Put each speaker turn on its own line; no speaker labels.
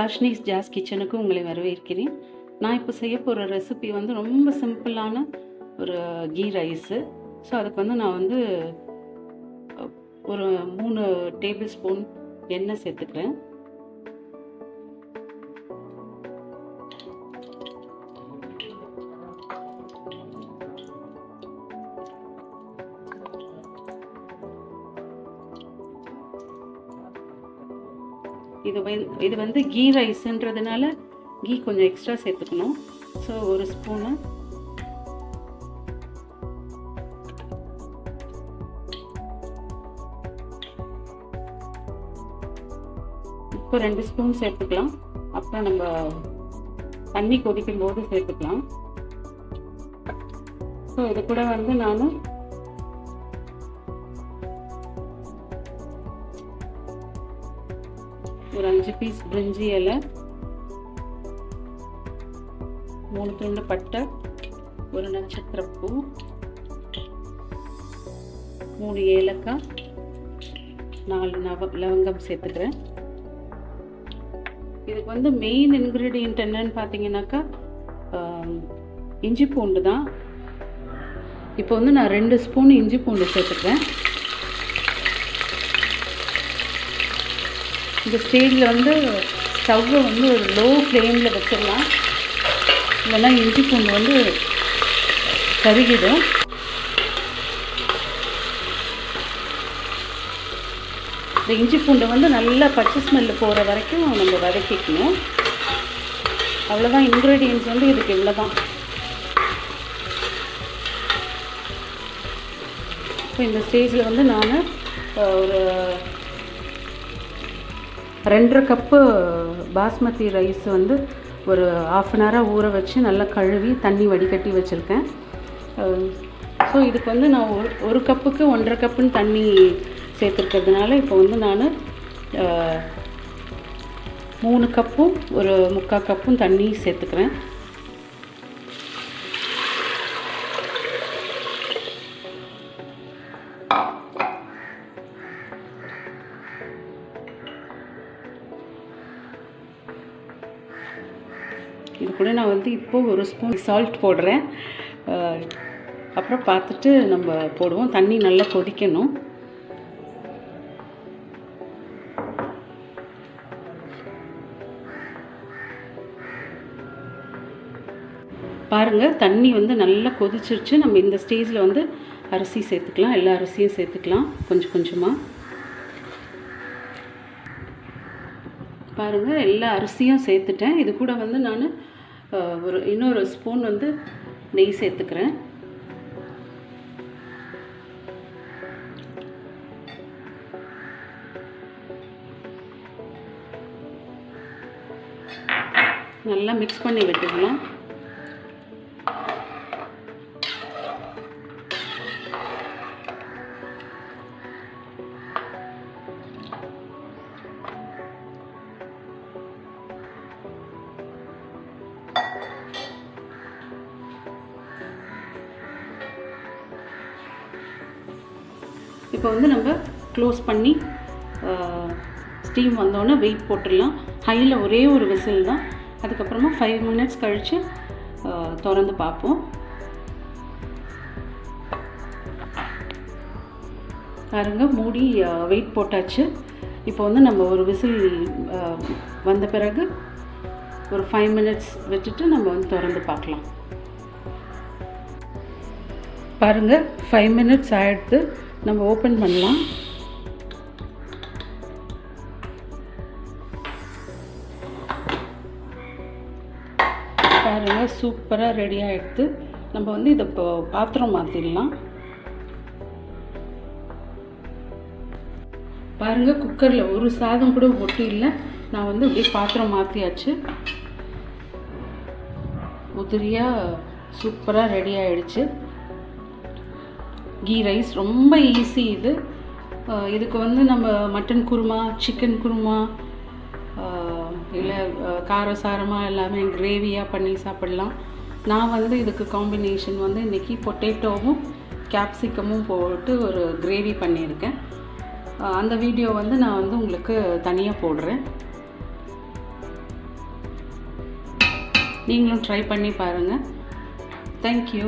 சுபாஷினிஸ் ஜாஸ் கிச்சனுக்கு உங்களை வரவேற்கிறேன். நான் இப்போ செய்ய போகிற ரெசிபி வந்து ரொம்ப சிம்பிளான ஒரு கீ ரைஸு. ஸோ அதுக்கு வந்து நான் வந்து ஒரு 3 டேபிள் ஸ்பூன் எண்ணெய் சேர்த்துக்கிறேன். இது வந்து கீ ரைஸ்ன்றதுனால கீ கொஞ்சம் எக்ஸ்ட்ரா சேர்த்துக்கணும். ஸோ ஒரு ஸ்பூனு, இப்போ 2 ஸ்பூன் சேர்த்துக்கலாம். அப்புறம் நம்ம தண்ணி கொதிக்கும் போது சேர்த்துக்கலாம். ஸோ இது கூட வந்து நான் ஒரு 5 பீஸ் பிரிஞ்சி இலை, 3 துண்டு பட்டை, ஒரு நட்சத்திரப்பூ, 3 ஏலக்காய், 4 லவங்கம் சேர்த்துக்கிறேன். இதுக்கு வந்து மெயின் இன்க்ரீடியன்ட் என்னன்னு பார்த்தீங்கன்னாக்கா இஞ்சி பூண்டு தான். இப்போ வந்து நான் 2 ஸ்பூன் இஞ்சி பூண்டு சேர்த்துக்கிறேன். இந்த ஸ்டேஜில் வந்து ஸ்டவ்வை வந்து ஒரு லோ ஃப்ளேமில் வச்சிடலாம், இல்லைன்னா இஞ்சி பூண்டு வந்து கருகிடும். இந்த இஞ்சி பூண்டை வந்து நல்லா பச்சை ஸ்மெல்லு போகிற வரைக்கும் நம்ம வதக்கிக்கணும். அவ்வளோதான், இன்க்ரீடியன்ட்ஸ் வந்து இதுக்கு இவ்வளோ தான். இப்போ இந்த ஸ்டேஜில் வந்து நான் ஒரு 2.5 கப்பு பாஸ்மதி ரைஸ் வந்து ஒரு 1/2 அன் ஹவராக ஊற வச்சு நல்லா கழுவி தண்ணி வடிகட்டி வச்சுருக்கேன். ஸோ இதுக்கு வந்து நான் ஒரு கப்புக்கு 1.5 கப்புன்னு தண்ணி சேர்த்துருக்கிறதுனால இப்போ வந்து நான் 3 கப்பும் ஒரு 3/4 கப்பும் தண்ணி சேர்த்துக்கிறேன். இது கூட நான் வந்து இப்போது ஒரு ஸ்பூன் சால்ட் போடுறேன். அப்புறம் பார்த்துட்டு நம்ம போடுவோம். தண்ணி நல்லா கொதிக்கணும். பாருங்கள், தண்ணி வந்து நல்லா கொதிச்சிருச்சு. நம்ம இந்த ஸ்டேஜில் வந்து அரிசி சேர்த்துக்கலாம். எல்லா அரிசியும் சேர்த்துக்கலாம் கொஞ்சம் கொஞ்சமாக. பாருங்கள், எல்லா அரிசியும் சேர்த்துட்டேன். இது கூட வந்து நான் இன்னொரு ஸ்பூன் வந்து நெய் சேர்த்துக்கிறேன். நல்லா மிக்ஸ் பண்ணி விட்டுக்கலாம். இப்போ வந்து நம்ம க்ளோஸ் பண்ணி ஸ்டீம் வந்தோடனே வெயிட் போட்டுடலாம். ஹையில் ஒரே ஒரு விசில் தான். அதுக்கப்புறமா 5 மினிட்ஸ் கழித்து திறந்து பார்ப்போம். பாருங்க, மூடி வெயிட் போட்டாச்சு. இப்போ வந்து நம்ம ஒரு விசில் வந்த பிறகு ஒரு 5 மினிட்ஸ் வச்சுட்டு நம்ம வந்து திறந்து பார்க்கலாம். பாருங்கள், 5 மினிட்ஸ் ஆகிடுது. நம்ம ஓப்பன் பண்ணலாம். பாருங்கள், சூப்பராக ரெடி ஆகிடுது. நம்ம வந்து இதை இப்போ பாத்திரம் மாற்றிடலாம். பாருங்கள், குக்கரில் ஒரு சாதம் கூட ஒட்டி இல்லை. நான் வந்து அப்படியே பாத்திரம் மாற்றியாச்சு. உதிரியாக சூப்பராக ரெடி ஆகிடுச்சு. கீ ரைஸ் ரொம்ப ஈஸி. இதுக்கு வந்து நம்ம மட்டன் குருமா, சிக்கன் குருமா, இல்லை காரசாரமாக எல்லாமே கிரேவியாக பண்ணி சாப்பிடலாம். நான் வந்து இதுக்கு காம்பினேஷன் வந்து இன்றைக்கி பொட்டேட்டோவும் கேப்சிகமும் போட்டு ஒரு கிரேவி பண்ணியிருக்கேன். அந்த வீடியோ வந்து நான் வந்து உங்களுக்கு தனியாக போடுறேன். நீங்களும் ட்ரை பண்ணி பாருங்கள். தேங்க்யூ.